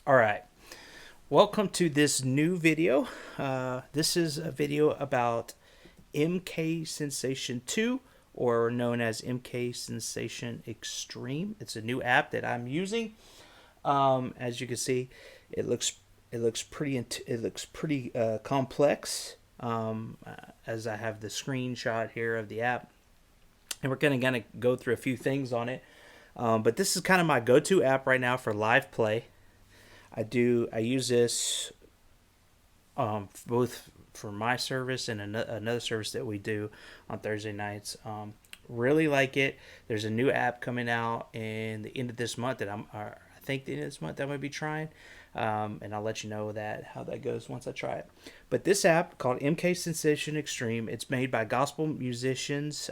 All right, welcome to this new video. This is a video about Mk Sensation 2, or known as Mk Sensation Xtreme. It's a new app that I'm using. As you can see, it looks pretty complex. As I have the screenshot here of the app, and we're gonna go through a few things on it. But this is kind of my go-to app right now for live play. I use this both for my service and another service that we do on Thursday nights. Really like it. There's a new app coming out in the end of this month that I think the end of this month I'm going to be trying. And I'll let you know how that goes once I try it. But this app called Mk Sensation Xtreme, it's made by gospel musicians.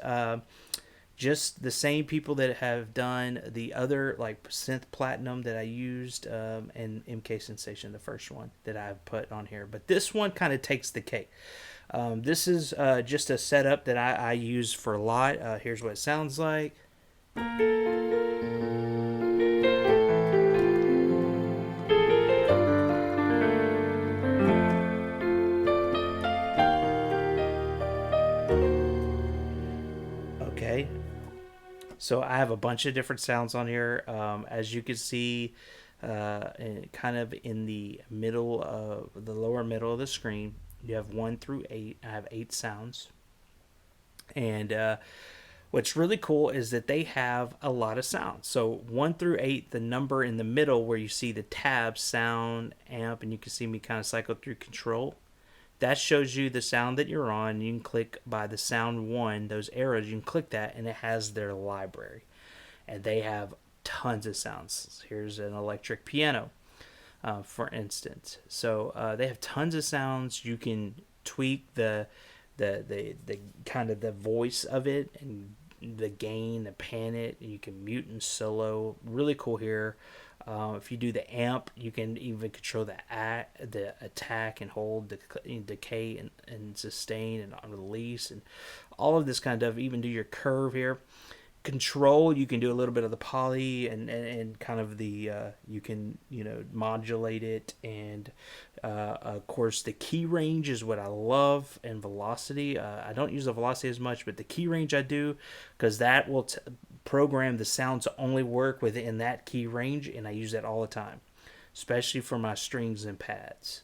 Just the same people that have done the other like synth platinum that I used, and Mk Sensation, the first one that I've put on here. But this one kind of takes the cake. This is just a setup that I use for a lot. Here's what it sounds like. Okay, so I have a bunch of different sounds on here. As you can see, kind of in the middle of the lower middle of the screen, you have 1 through 8. I have 8 sounds, and what's really cool is that they have a lot of sounds. So 1 through 8, the number in the middle where you see the tab, sound, amp, and you can see me kind of cycle through control. That shows you the sound that you're on. You can click by the sound 1, those arrows, you can click that, and it has their library. And they have tons of sounds. Here's an electric piano, for instance. So they have tons of sounds. You can tweak the kind of the voice of it and the gain, the pan it. You can mute and solo. Really cool here. If you do the amp, you can even control the attack and hold, the decay and sustain and release, and all of this kind of. Even do your curve here. Control, you can do a little bit of the poly and kind of the you can modulate it, and of course the key range is what I love, and velocity. I don't use the velocity as much, but the key range I do, because that will program the sound to only work within that key range, and I use that all the time, especially for my strings and pads.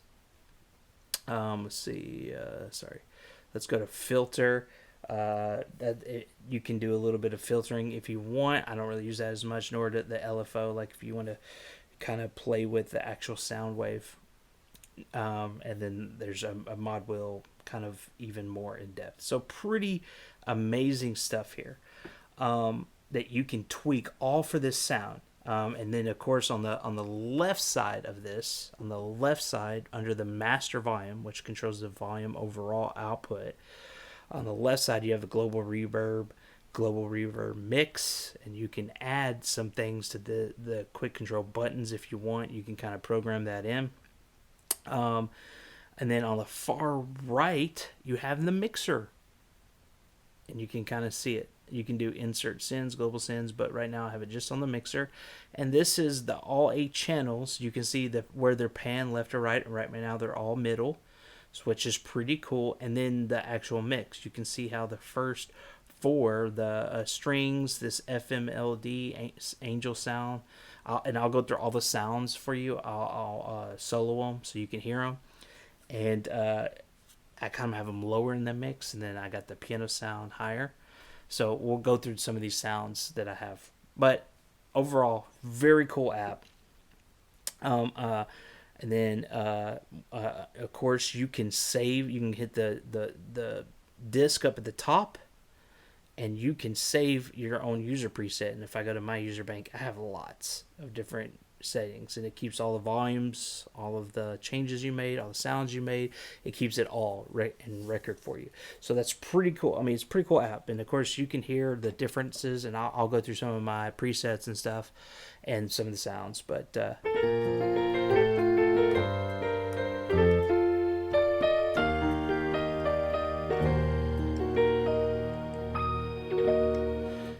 Let's see. Sorry, let's go to filter. You can do a little bit of filtering if you want. I don't really use that as much, nor the LFO. Like if you want to kind of play with the actual sound wave. And then there's a mod wheel, kind of even more in depth. So pretty amazing stuff here, that you can tweak all for this sound. And then of course on the left side of this, on the left side under the master volume, which controls the volume overall output, on the left side you have the global reverb mix, and you can add some things to the quick control buttons if you want. You can kind of program that in. And then on the far right you have the mixer, and you can kind of see it. You can do insert sends, global sends, but right now I have it just on the mixer. And this is the all 8 channels. You can see where they're pan left or right. Right now they're all middle, which is pretty cool. And then the actual mix, you can see how the first 4, the strings, this FMLD, angel sound, and I'll go through all the sounds for you. I'll solo them so you can hear them. And I kind of have them lower in the mix, and then I got the piano sound higher. So we'll go through some of these sounds that I have. But overall, very cool app. And then, of course, you can save. You can hit the disc up at the top, and you can save your own user preset. And if I go to my user bank, I have lots of different settings, and it keeps all the volumes, all of the changes you made, all the sounds you made. It keeps it all in record for you. So that's pretty cool. I mean, it's a pretty cool app. And of course, you can hear the differences, and I'll go through some of my presets and stuff, and some of the sounds. But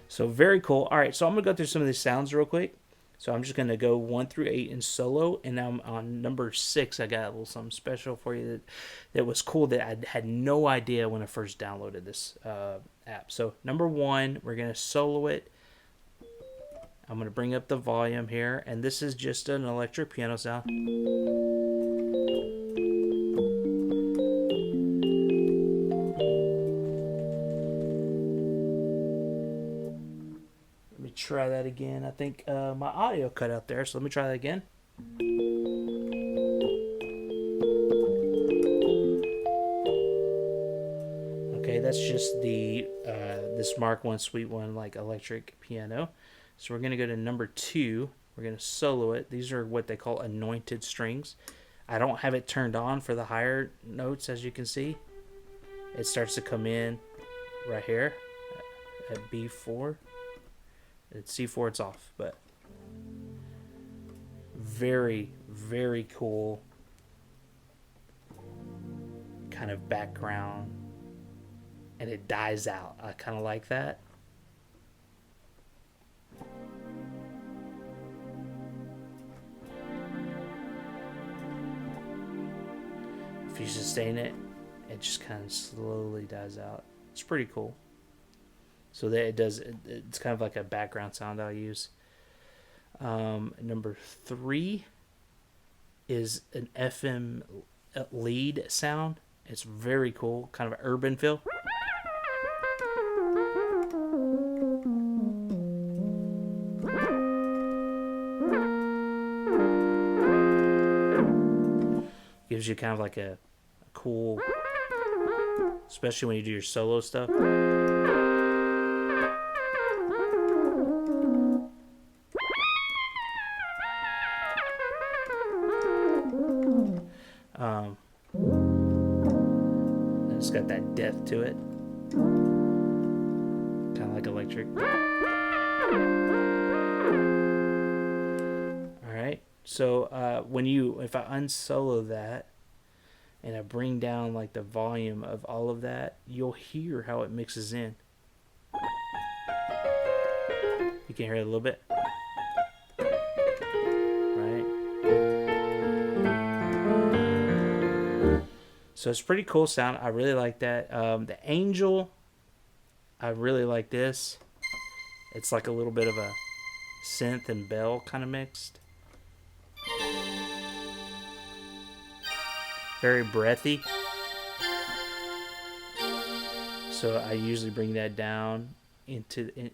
so very cool. All right, so I'm gonna go through some of these sounds real quick. So I'm just going to go 1 through 8 in solo, and I'm on number 6. I got a little something special for you that was cool that I had no idea when I first downloaded this app. So number 1, we're going to solo it. I'm going to bring up the volume here, and this is just an electric piano sound. Let me try that again. I think my audio cut out there, so let me try that again. Okay, that's just the this Mark 1 Sweet 1 like electric piano. So we're going to go to number 2. We're going to solo it. These are what they call anointed strings. I don't have it turned on for the higher notes, as you can see. It starts to come in right here at B4. At C4 it's off, but very, very cool kind of background, and it dies out. I kind of like that. If you sustain it, it just kind of slowly dies out. It's pretty cool. So that it's kind of like a background sound I'll use. Number 3 is an FM lead sound. It's very cool, kind of an urban feel. Gives you kind of like a cool, especially when you do your solo stuff. It's got that depth to it, kind of like electric. All right, so if I unsolo that and I bring down like the volume of all of that, you'll hear how it mixes in. You can hear it a little bit. So it's pretty cool sound. I really like that. The Angel, I really like this. It's like a little bit of a synth and bell kind of mixed. Very breathy. So I usually bring that down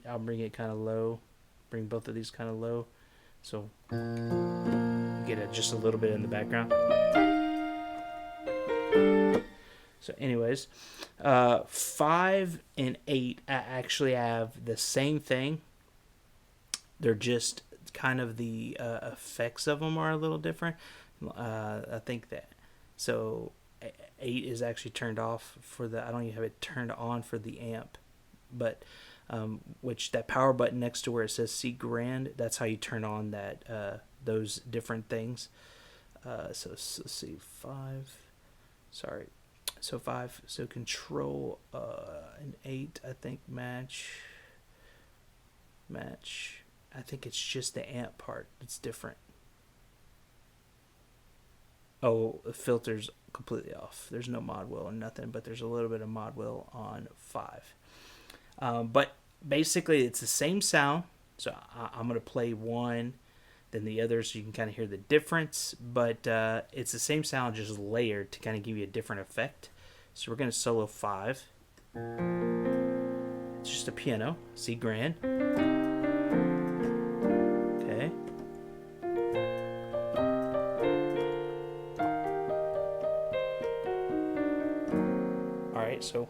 I'll bring it kind of low. Bring both of these kind of low. So get it just a little bit in the background. So anyways, 5 and 8 I actually have the same thing. They're just kind of the effects of them are a little different. I think that. So 8 is actually turned off for I don't even have it turned on for the amp. But which that power button next to where it says C grand, that's how you turn on that those different things. So let's see, 5. Sorry. So 5. So control and 8. I think match. I think it's just the amp part that's different. Oh, the filter's completely off. There's no mod wheel or nothing, but there's a little bit of mod wheel on 5. But basically, it's the same sound. So I'm going to play one, then the other, so you can kind of hear the difference. But it's the same sound, just layered to kind of give you a different effect. So we're going to solo 5. It's just a piano, C grand. Okay. All right, so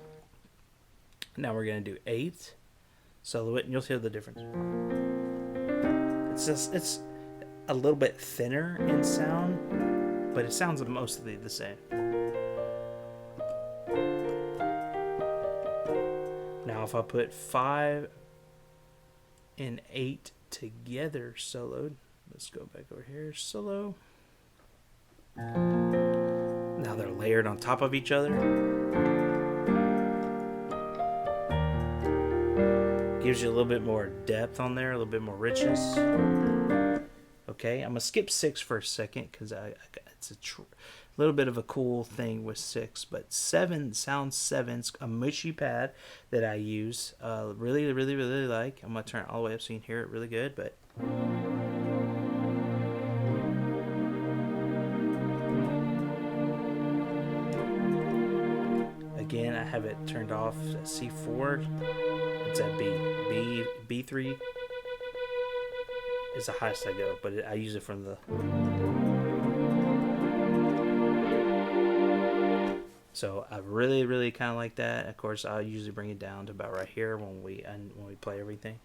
now we're going to do 8, solo it, and you'll hear the difference. It's a little bit thinner in sound, but it sounds mostly the same. Now if I put 5 and 8 together soloed, let's go back over here, solo. Now they're layered on top of each other. Gives you a little bit more depth on there, a little bit more richness. Okay, I'm gonna skip 6 for a second because it's a little bit of a cool thing with 6, but 7 sound 7's a mushy pad that I use. Really, really, really like. I'm gonna turn it all the way up so you can hear it really good. But again, I have it turned off at C4. It's at B3 is the highest I go, but I use it from the. So I really, really kind of like that. Of course, I'll usually bring it down to about right here when we play everything.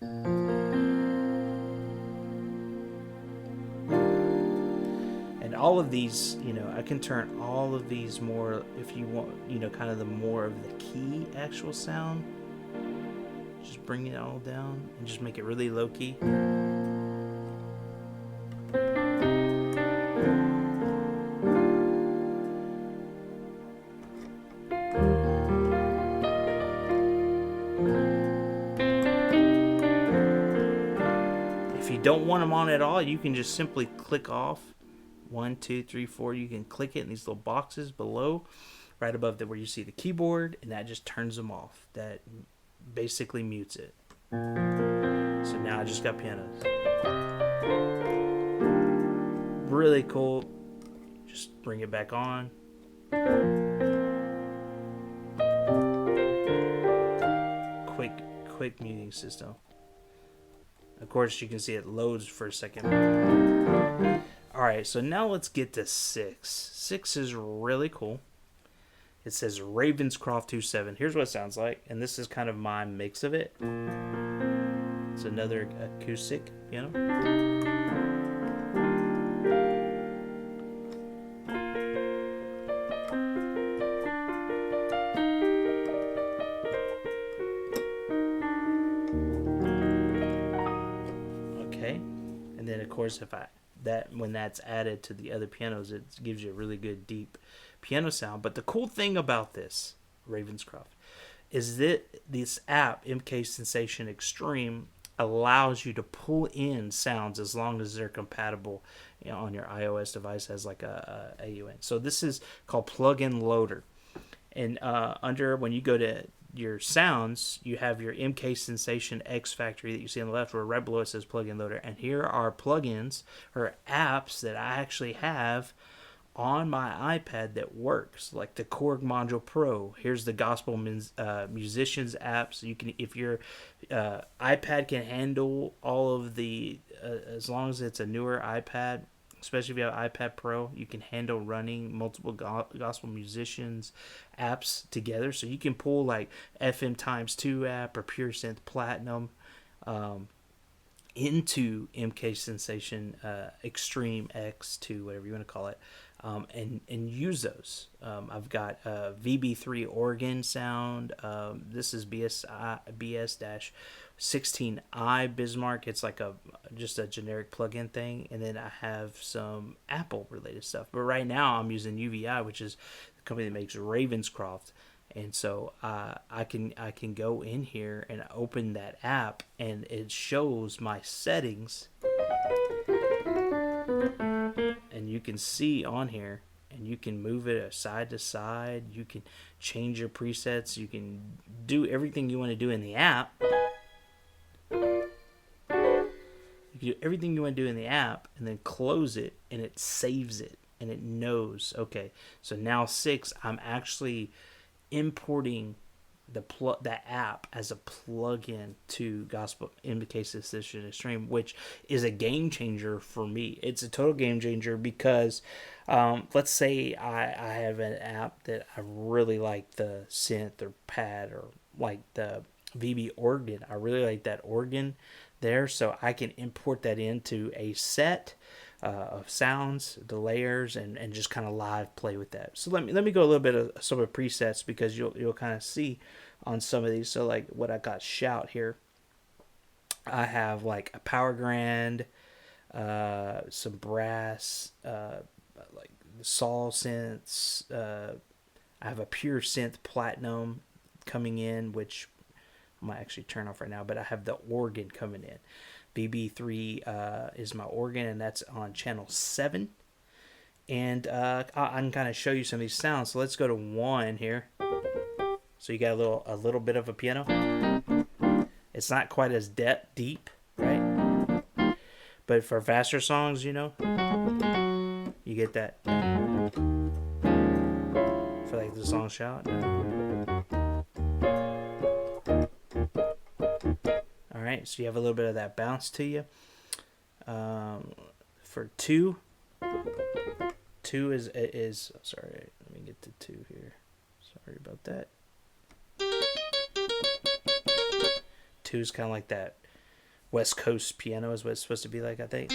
And all of these, I can turn all of these more if you want, kind of the more of the key actual sound. Just bring it all down and just make it really low key. If you don't want them on at all, you can just simply click off 1, 2, 3, 4. You can click it in these little boxes below, right above where you see the keyboard, and that just turns them off. That basically mutes it. So now I just got pianos. Really cool. Just bring it back on. Quick muting system. Of course, you can see it loads for a second. Alright, so now let's get to 6. 6 is really cool. It says Ravenscroft 27. Here's what it sounds like, and this is kind of my mix of it. It's another acoustic piano. Okay, and then of course when that's added to the other pianos, it gives you a really good deep piano sound. But the cool thing about this Ravenscroft is that this app, Mk Sensation Xtreme, allows you to pull in sounds as long as they're compatible on your iOS device as like a AUN. So this is called Plugin Loader. And when you go to your sounds, you have your Mk Sensation X Factory that you see on the left, where right below it says Plugin Loader. And here are plugins or apps that I actually have on my iPad that works, like the Korg Module Pro. Here's the Gospel Musicians app, so you can, if your iPad can handle all of the, as long as it's a newer iPad, especially if you have iPad Pro, you can handle running multiple gospel musicians apps together. So you can pull like FM times 2 app or Pure Synth Platinum into Mk Sensation Xtreme X2, whatever you want to call it, and use those. I've got VB3 organ sound. This is BS-16i Bismarck. It's like just a generic plugin thing, and then I have some Apple related stuff. But right now I'm using UVI, which is the company that makes Ravenscroft. And so I can go in here and open that app, and it shows my settings, and you can see on here, and you can move it side to side. You can change your presets. You can do everything you want to do in the app. You can do everything you want to do in the app, and then close it, and it saves it, and it knows, okay, so now 6, I'm actually importing that app as a plugin to Gospel Mk Sensation Xtreme, which is a game changer for me. It's a total game changer because let's say I have an app that I really like the synth or pad, or like the VB organ. I really like that organ there, so I can import that into a set of sounds, the layers, and just kind of live play with that. So let me go a little bit of some of the presets, because you'll kind of see on some of these. So like what I got shout here, I have like a power grand, some brass, like Saw synths. I have a pure synth platinum coming in, which I might actually turn off right now, but I have the organ coming in. BB3 is my organ, and that's on channel 7. And I can kind of show you some of these sounds. So let's go to 1 here. So you got a little bit of a piano. It's not quite as deep, right? But for faster songs, you know, you get that. For like the song Shout. All right, so you have a little bit of that bounce to you. For 2 is sorry, let me get to 2 here. Sorry about that. 2 is kind of like that West Coast piano is what it's supposed to be like, I think.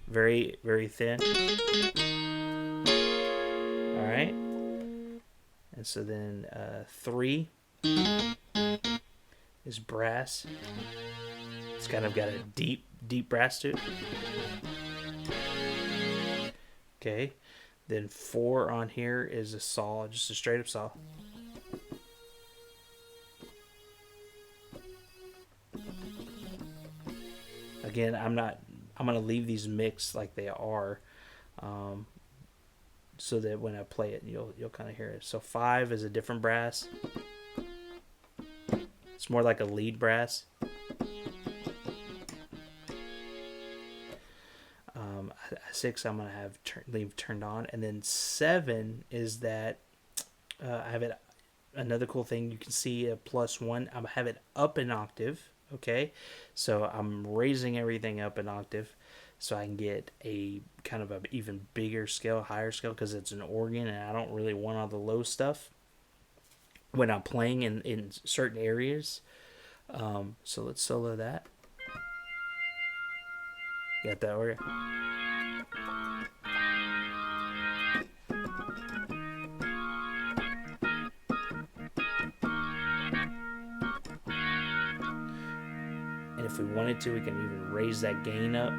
Very, very thin. All right. And so then 3 is brass. It's kind of got a deep brass to it. Okay. Then 4 on here is a saw, just a straight up saw. Again, I'm going to leave these mixed like they are, so that when I play it, you'll kind of hear it. So 5 is a different brass. It's more like a lead brass. 6 I'm going to have leave turned on. And then 7 is that I have it. Another cool thing, you can see a +1. I have it up an octave. Okay, so I'm raising everything up an octave so I can get a kind of an even bigger scale, higher scale, because it's an organ and I don't really want all the low stuff when I'm playing in certain areas. So let's solo that. Got that organ. And if we wanted to, we can even raise that gain up.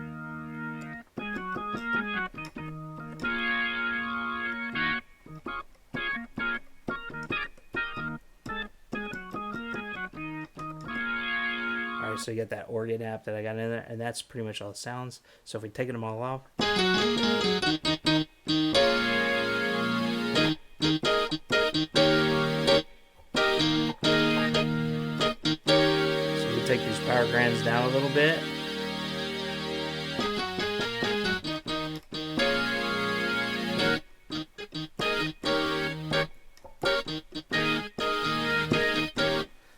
Alright, so you got that organ app that I got in there, and that's pretty much all the sounds. So if we take them all off. Take these power grands down a little bit.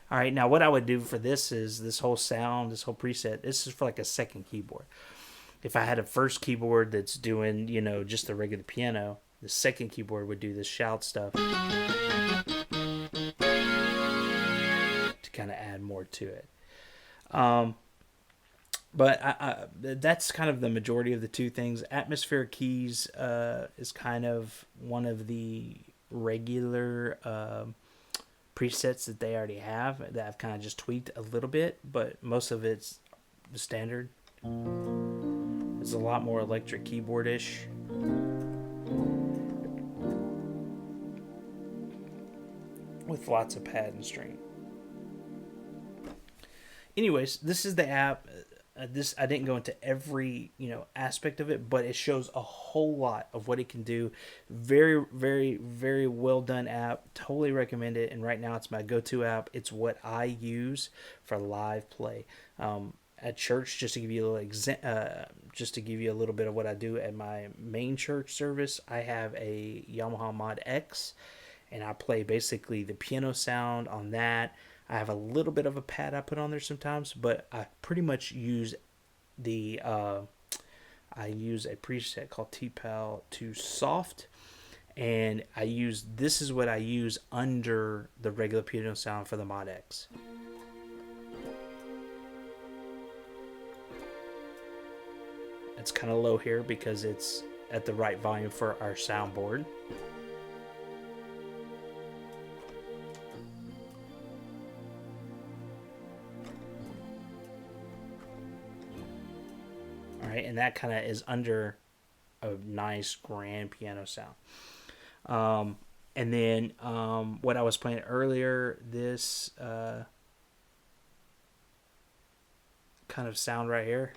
All right, now what I would do for this is this whole sound, this whole preset, this is for like a second keyboard. If I had a first keyboard that's doing, just the regular piano, the second keyboard would do this shout stuff to kind of add more to it. But that's kind of the majority of the 2 things. Atmospheric keys is kind of one of the regular presets that they already have that I've kind of just tweaked a little bit, but most of it's the standard. It's a lot more electric keyboard-ish. With lots of pad and string. Anyways, this is the app. I didn't go into every aspect of it, but it shows a whole lot of what it can do. Very, very, very well done app. Totally recommend it. And right now it's my go-to app. It's what I use for live play. At church, just to give you a little bit of what I do at my main church service, I have a Yamaha Mod X, and I play basically the piano sound on that. I have a little bit of a pad I put on there sometimes, but I pretty much use I use a preset called T-Pal to soft, and this is what I use under the regular piano sound for the Mod X. It's kind of low here because it's at the right volume for our soundboard. Alright, and that kind of is under a nice grand piano sound. And then what I was playing earlier, this kind of sound right here.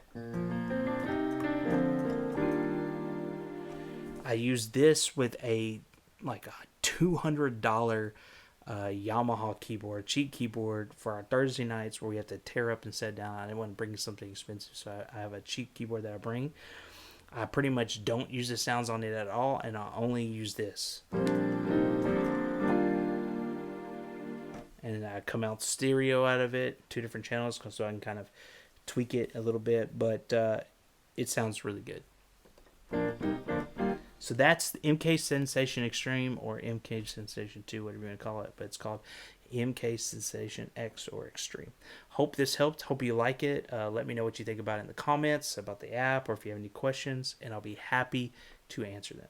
I used this with a like a $200 Yamaha keyboard, cheap keyboard for our Thursday nights where we have to tear up and set down. I didn't want to bring something expensive, so I have a cheap keyboard that I bring. I pretty much don't use the sounds on it at all, and I only use this. And I come out stereo out of it, 2 different channels, so I can kind of tweak it a little bit, but it sounds really good. So that's the Mk Sensation Xtreme or Mk Sensation 2, whatever you want to call it, but it's called Mk Sensation X or Extreme. Hope this helped. Hope you like it. Let me know what you think about it in the comments, about the app, or if you have any questions, and I'll be happy to answer them.